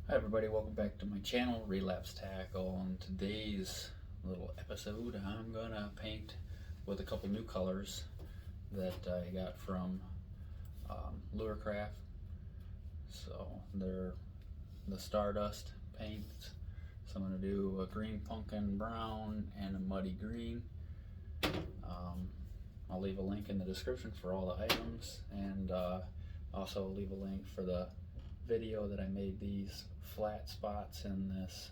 Hi everybody, welcome back to my channel, Relapse Tackle. On today's little episode, I'm gonna paint with a couple new colors that I got from Lurecraft. So they're the Stardust paints. So I'm gonna do a green pumpkin brown and a muddy green. I'll leave a link in the description for all the items, and also leave a link for the video that I made these flat spots in this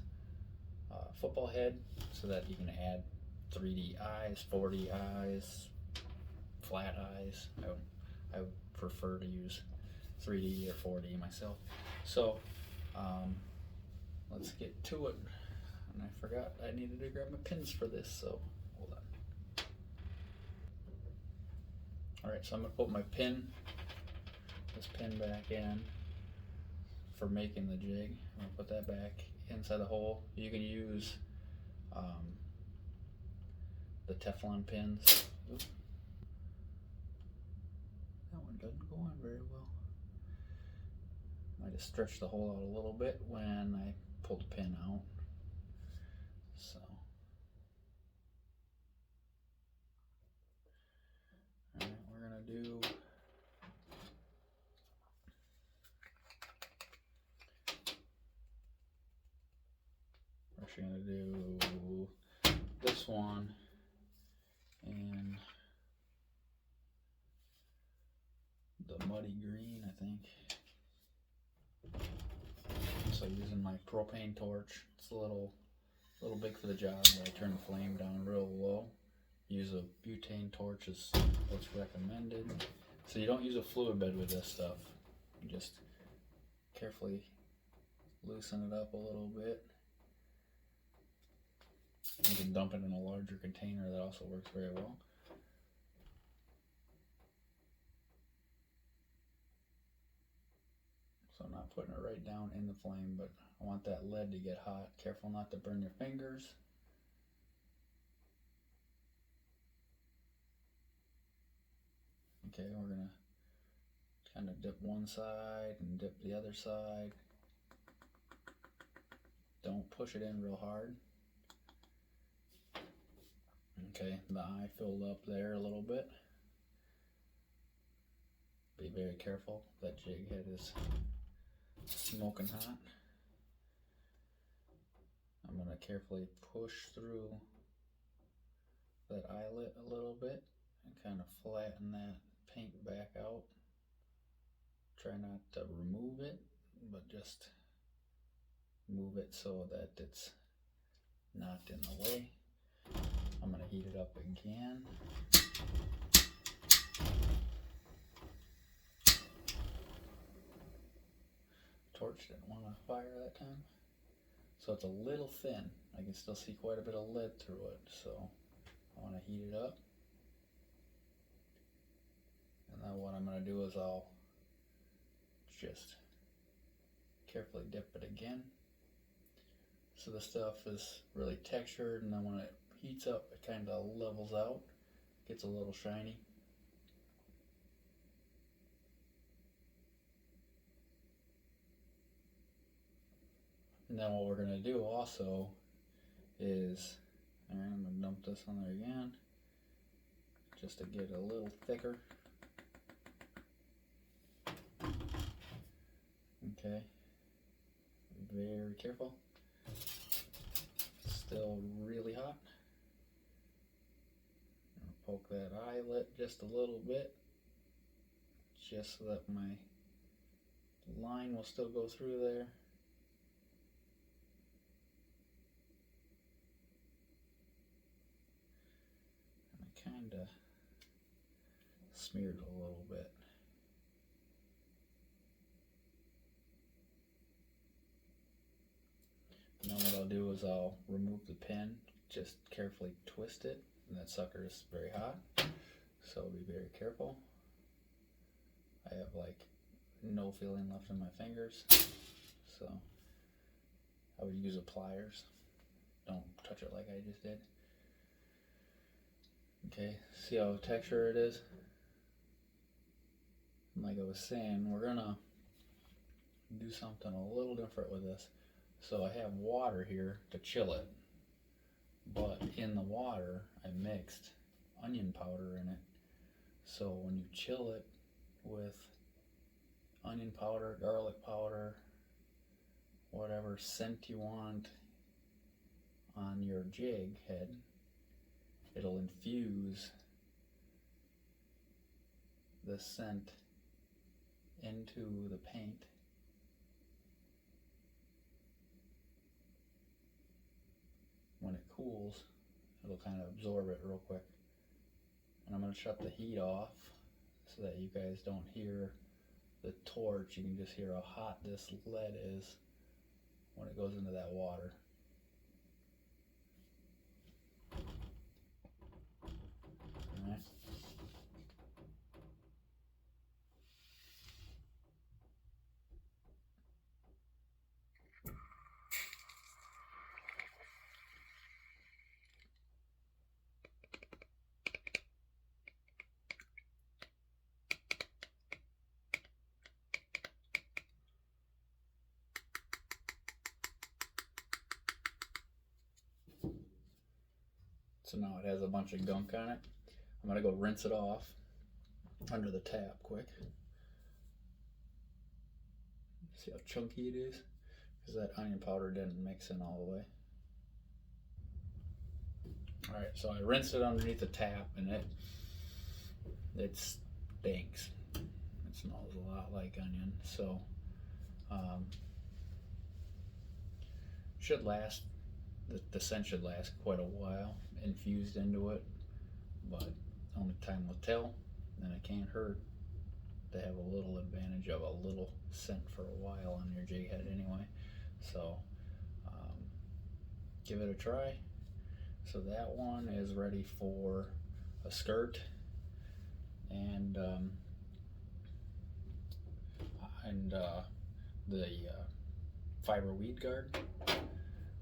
football head so that you can add 3D eyes, 4D eyes, flat eyes. I would prefer to use 3D or 4D myself. So let's get to it. And I forgot I needed to grab my pins for this, so hold on. Alright, so I'm going to put this pin back in for making the jig. I'm going to put that back inside the hole. You can use the Teflon pins. Oops. That one doesn't go on very well. I just stretched the hole out a little bit when I pulled the pin out. So alright, we're gonna do this one and the muddy green, I think. So using my propane torch, it's a little big for the job, but I turn the flame down real low. Use a butane torch is what's recommended. So you don't use a fluid bed with this stuff. You just carefully loosen it up a little bit. You can dump it in a larger container, that also works very well. So I'm not putting it right down in the flame, but I want that lead to get hot. Careful not to burn your fingers. Okay, we're gonna kind of dip one side and dip the other side. Don't push it in real hard. Okay, the eye filled up there a little bit. Be very careful, that jig head is smoking hot. I'm going to carefully push through that eyelet a little bit and kind of flatten that paint back out. Try not to remove it, but just move it so that it's not in the way. I'm going to heat it up again. Torch didn't want to fire that time. So it's a little thin. I can still see quite a bit of lead through it, so I want to heat it up. And then what I'm going to do is I'll just carefully dip it again. So the stuff is really textured, and then when it heats up, it kind of levels out, gets a little shiny. And then what we're going to do also is, alright, I'm going to dump this on there again, just to get it a little thicker. Okay, very careful. Still really hot. I'm going to poke that eyelet just a little bit, just so that my line will still go through there. And I kind of smeared a little bit. And then what I'll do is I'll remove the pin, just carefully twist it, and that sucker is very hot, so be very careful. I have like no feeling left in my fingers, so I would use a pliers. Don't touch it like I just did. Okay, see how textured it is? And like I was saying, we're gonna do something a little different with this. So I have water here to chill it, but in the water I mixed onion powder in it. So when you chill it with onion powder, garlic powder, whatever scent you want on your jig head, it'll infuse the scent into the paint. When it cools, it'll kind of absorb it real quick. And I'm going to shut the heat off so that you guys don't hear the torch. You can just hear how hot this lead is when it goes into that water. Alright. So now it has a bunch of gunk on it. I'm going to go rinse it off under the tap quick. See how chunky it is? Because that onion powder didn't mix in all the way. Alright, so I rinsed it underneath the tap and it stinks. It smells a lot like onion. So should last, the scent should last quite a while infused into it, but only time will tell, and it can't hurt to have a little advantage of a little scent for a while on your jig head anyway. So give it a try. So that one is ready for a skirt and the fiber weed guard.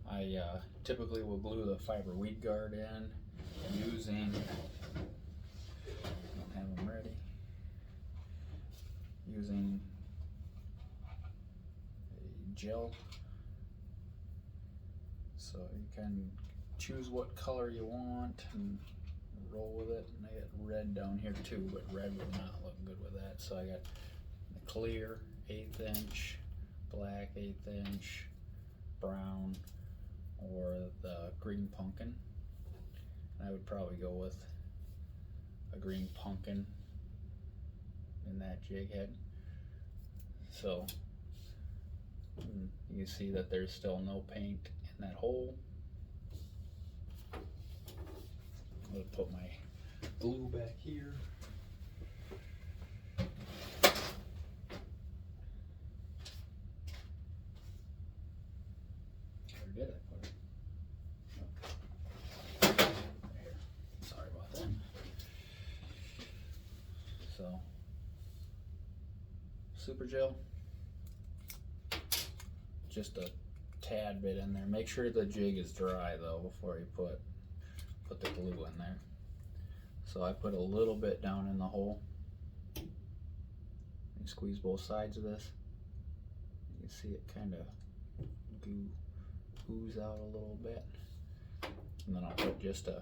I typically will glue the fiber weed guard in using, I don't have them ready, using a gel. So you can choose what color you want and roll with it. And I got red down here too, but red would not look good with that. So I got the clear 1/8 inch, black 1/8 inch, brown, or the green pumpkin. And I would probably go with a green pumpkin in that jig head. So you can see that there's still no paint in that hole. I'm going to put my glue back here. Or did I put it? Oh. There. Sorry about that. So, super gel. Just a tad bit in there. Make sure the jig is dry though before you put the glue in there. So I put a little bit down in the hole. You squeeze both sides of this. You can see it kind of ooze out a little bit. And then I'll put just a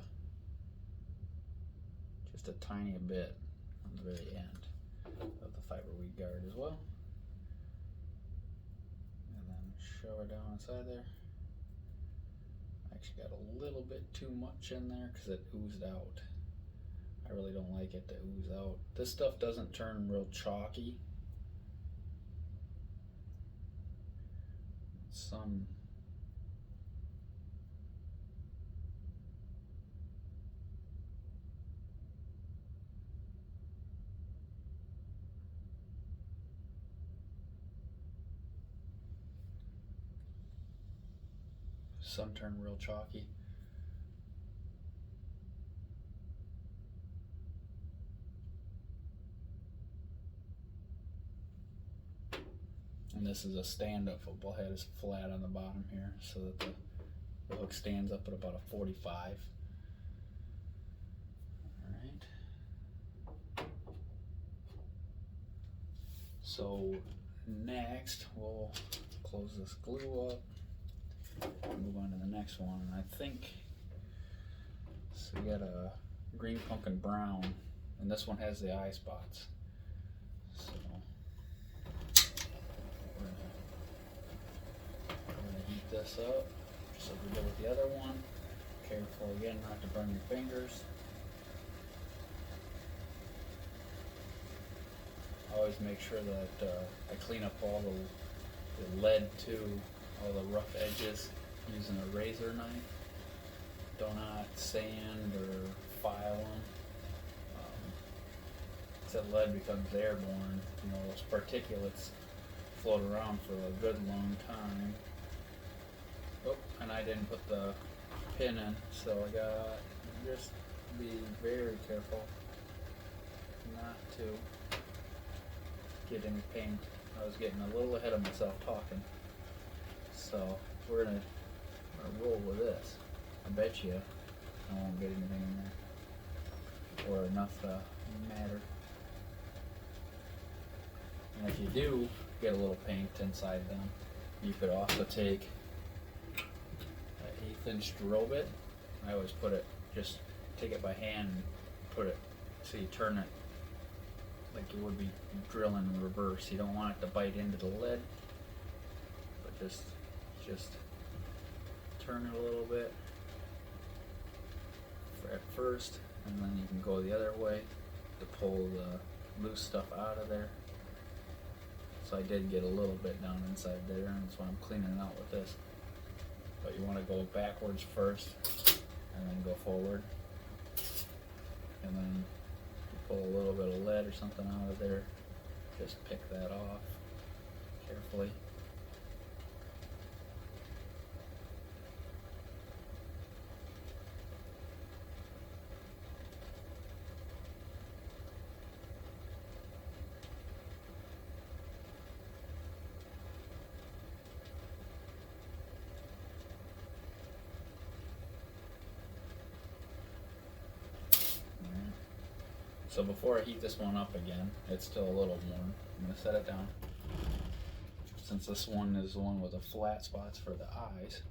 tiny bit on the very end of the fiber weed guard as well. And then shove it down inside there. I actually got a little bit too much in there because it oozed out. I really don't like it to ooze out. This stuff doesn't turn real chalky. Some turn real chalky. And this is a stand-up football head. It's flat on the bottom here so that the hook stands up at about a 45. Alright. So next we'll close this glue up and move on to the next one. And I think so. We got a green pumpkin brown, and this one has the eye spots. So we're gonna heat this up just like we did with the other one. Careful again not to burn your fingers. Always make sure that I clean up all the lead too, all the rough edges using a razor knife. Do not sand or file them. That lead becomes airborne. You know, those particulates float around for a good long time. Oh, and I didn't put the pin in, so I got just be very careful not to get any paint. I was getting a little ahead of myself talking. So we're gonna roll with this. I bet you I won't get anything in there, or enough to matter. And if you do get a little paint inside them, you could also take an 1/8 inch drill bit. I always put it, just take it by hand and put it, so you turn it like you would be drilling in reverse. You don't want it to bite into the lead, but just turn it a little bit at first, and then you can go the other way to pull the loose stuff out of there. So I did get a little bit down inside there, and that's why I'm cleaning it out with this. But you want to go backwards first, and then go forward, and then pull a little bit of lead or something out of there. Just pick that off carefully. So before I heat this one up again, it's still a little warm. I'm going to set it down. Since this one is the one with the flat spots for the eyes,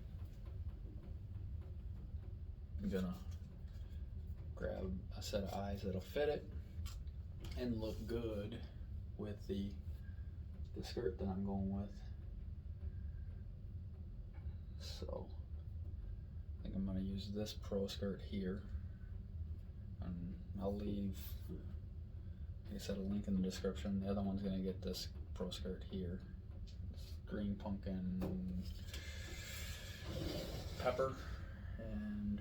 I'm going to grab a set of eyes that'll fit it and look good with the skirt that I'm going with. So I think I'm going to use this pro skirt here. And I'll leave, like I said, a link in the description. The other one's gonna get this pro skirt here. It's green pumpkin pepper, and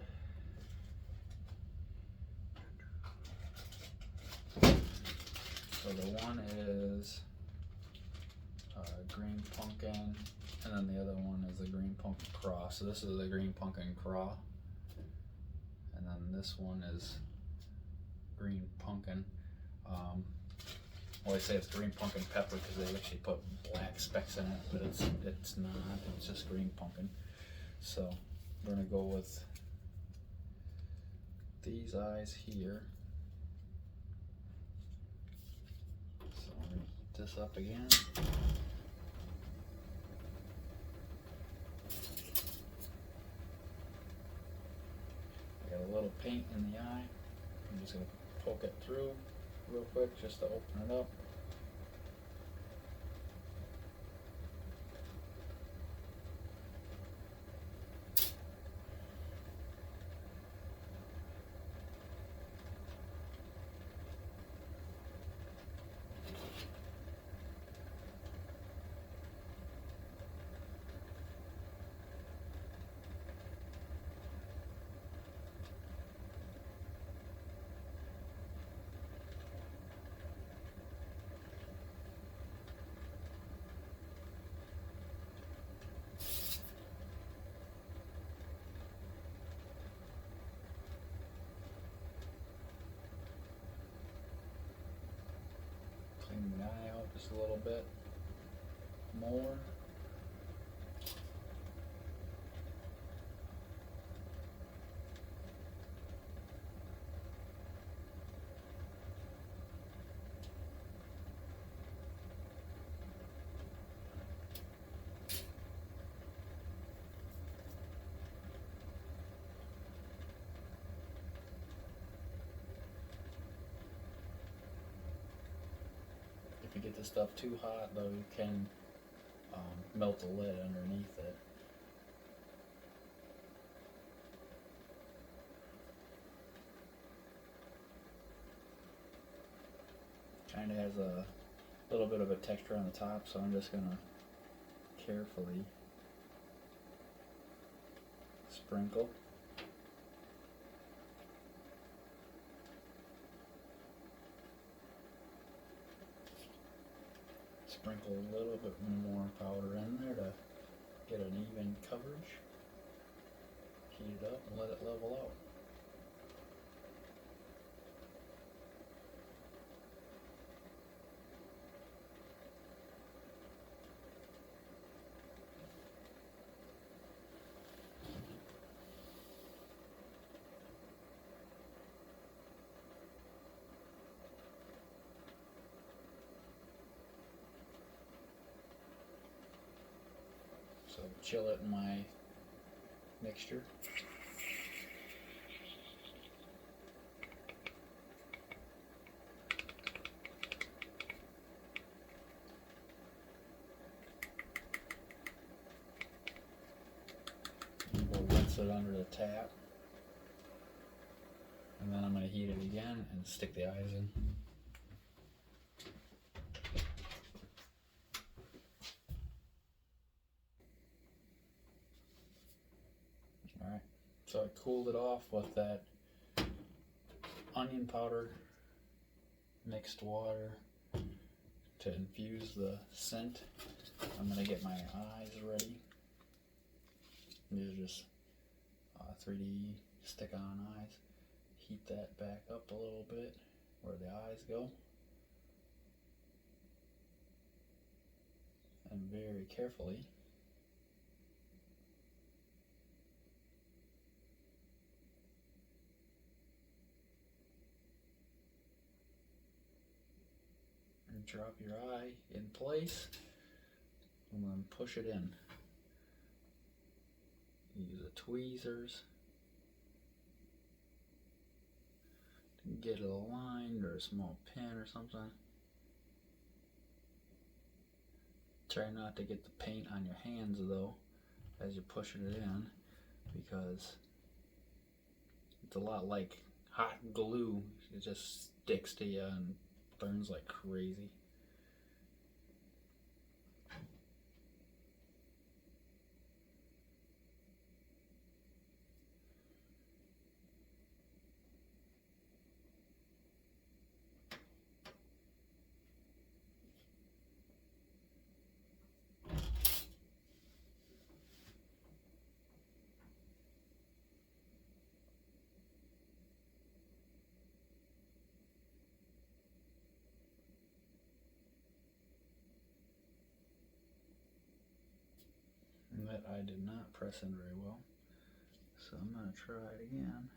so the one is green pumpkin, and then the other one is the green pumpkin craw. So this is the green pumpkin craw, and then this one is green pumpkin. I always say it's green pumpkin pepper because they actually put black specks in it, but it's not. It's just green pumpkin. So we're gonna go with these eyes here. So I'm gonna heat this up again. I got a little paint in the eye. I'm just gonna poke it through real quick just to open it up. Clean the eye out just a little bit more. get the stuff too hot, though, you can melt the lid underneath it. Kind of has a little bit of a texture on the top, so I'm just gonna carefully sprinkle. Sprinkle a little bit more powder in there to get an even coverage. Heat it up and let it level out. So chill it in my mixture. We'll rinse it under the tap. And then I'm going to heat it again and stick the eyes in. Alright, so I cooled it off with that onion powder, mixed water to infuse the scent. I'm going to get my eyes ready. These are just 3D stick-on eyes. Heat that back up a little bit where the eyes go. And very carefully and drop your eye in place and then push it in. Use the tweezers to get it aligned, or a small pin or something. Try not to get the paint on your hands though as you're pushing it in, because it's a lot like hot glue. It just sticks to you and burns like crazy. And that I did not press in very well, so I'm going to try it again.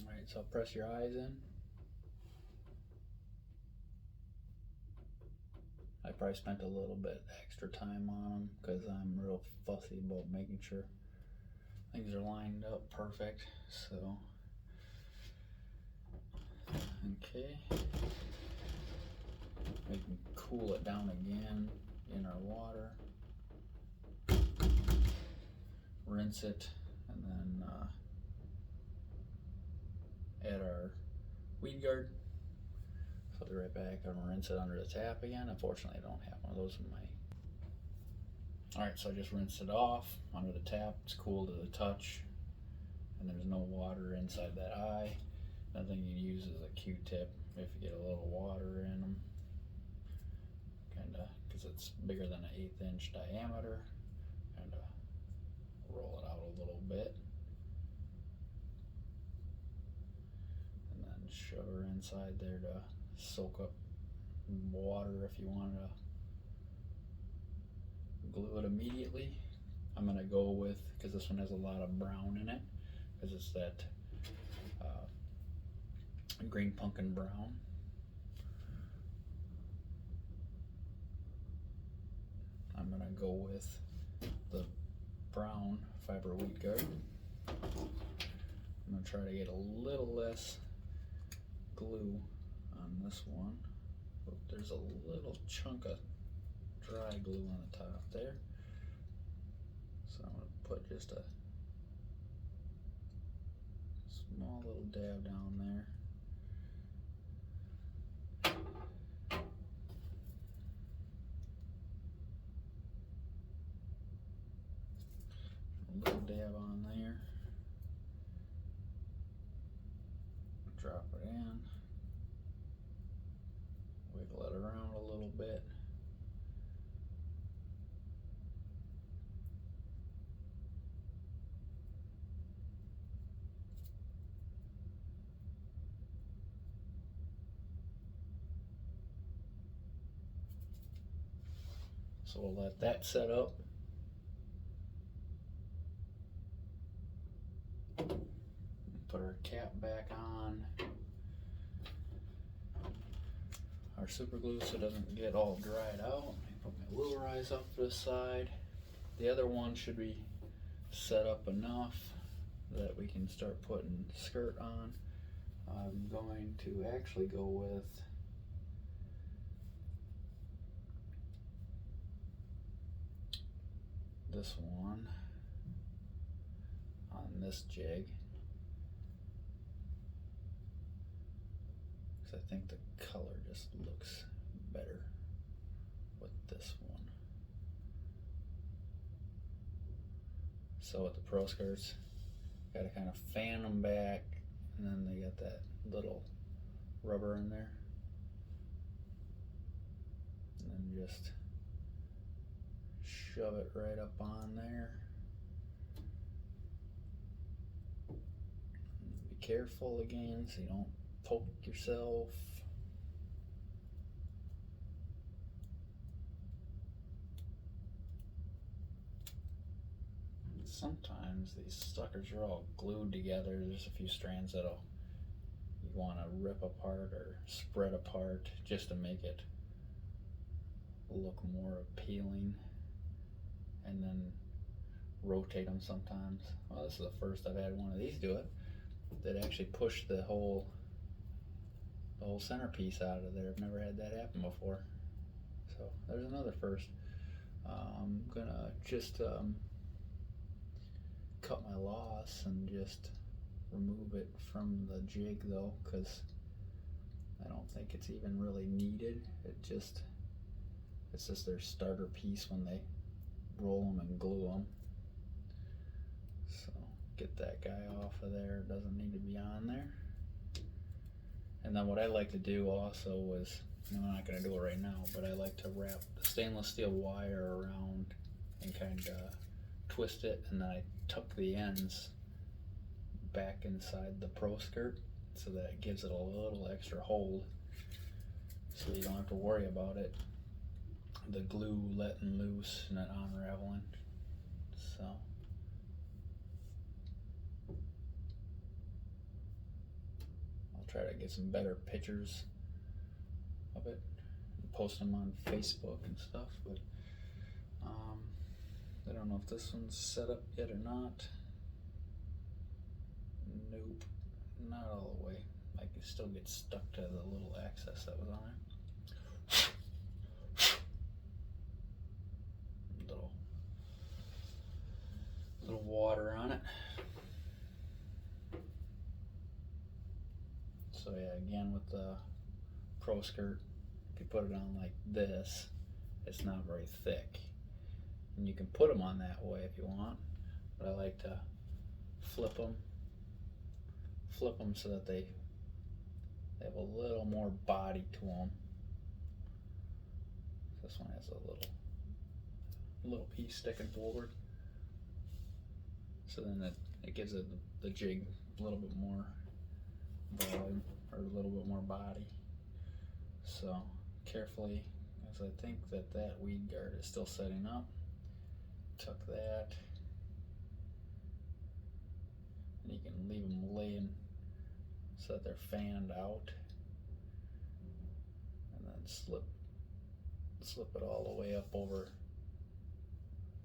Alright, so press your eyes in. I probably spent a little bit extra time on them because I'm real fussy about making sure things are lined up perfect. So, okay, we can cool it down again in our water, rinse it, and then add our weed guard. So I'll be right back. I'm gonna rinse it under the tap again. Unfortunately, I don't have one of those in my. Alright, so I just rinsed it off under the tap. It's cool to the touch, and there's no water inside that eye. Another thing you use is a Q-tip if you get a little water in them, kinda, because it's bigger than an 1/8 inch diameter. Kinda roll it out a little bit, and then shove her inside there to soak up water if you want to glue it immediately. I'm gonna go with, because this one has a lot of brown in it, because it's that green pumpkin brown. I'm gonna go with the brown fiber weed guard. I'm gonna try to get a little less glue on this one. But there's a little chunk of dry glue on the top there, so I'm gonna put just a small little dab down there. A little dab on there. Drop it in. Wiggle it around a little bit. So we'll let that set up. Put our cap back on. Our super glue so it doesn't get all dried out. Put my Lure-Rise up to the side. The other one should be set up enough that we can start putting skirt on. I'm going to actually go with this one on this jig, because I think the color just looks better with this one. So with the pro skirts, got to kind of fan them back, and then they got that little rubber in there, and then just shove it right up on there. Be careful again so you don't poke yourself. Sometimes these suckers are all glued together. There's a few strands that'll you want to rip apart or spread apart just to make it look more appealing, and then rotate them sometimes. Well, this is the first I've had one of these do it that actually pushed the whole centerpiece out of there. I've never had that happen before, so there's another first. I'm gonna just cut my loss and just remove it from the jig though, because I don't think it's even really needed. It's just their starter piece when they roll them and glue them. So get that guy off of there. It doesn't need to be on there. And then what I like to do also is, I'm not going to do it right now, but I like to wrap the stainless steel wire around and kind of twist it, and then I tuck the ends back inside the pro skirt so that it gives it a little extra hold, so you don't have to worry about it, the glue letting loose and it unraveling. So I'll try to get some better pictures of it and post them on Facebook and stuff, but I don't know if this one's set up yet or not. Nope, not all the way. I can still get stuck to the little access that was on there. Little water on it. So yeah, again with the Pro skirt, if you put it on like this, it's not very thick. And you can put them on that way if you want, but I like to flip them so that they have a little more body to them. This one has a little piece sticking forward, so then it gives it the jig a little bit more volume, or a little bit more body. So carefully, as I think that weed guard is still setting up, tuck that, and you can leave them laying so that they're fanned out, and then slip it all the way up over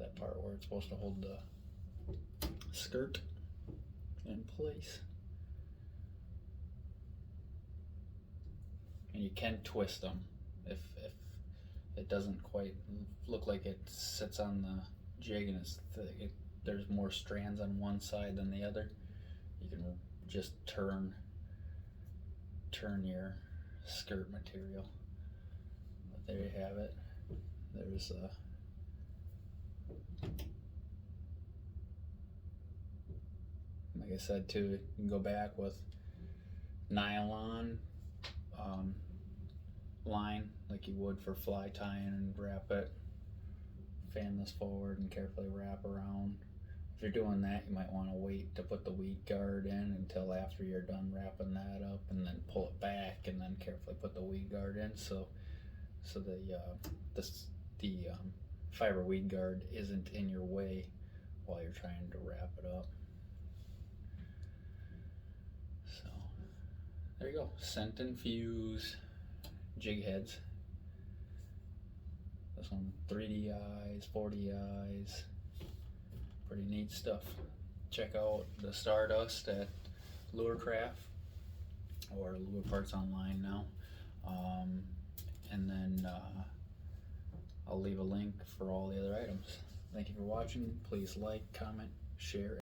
that part where it's supposed to hold the skirt in place. And you can twist them if it doesn't quite look like it sits on the jig and there's more strands on one side than the other. You can just turn your skirt material. But there you have it. There's like I said too, you can go back with nylon line like you would for fly tying, and wrap it, fan this forward and carefully wrap around. If you're doing that, you might want to wait to put the weed guard in until after you're done wrapping that up, and then pull it back and then carefully put the weed guard in, so the fiber weed guard isn't in your way while you're trying to wrap it up. So there you go, scent infuse jig heads. This one 3D eyes, 4D eyes, pretty neat stuff. Check out the Stardust at Lurecraft or Lure Parts Online now, and then I'll leave a link for all the other items. Thank you for watching. Please like, comment, share.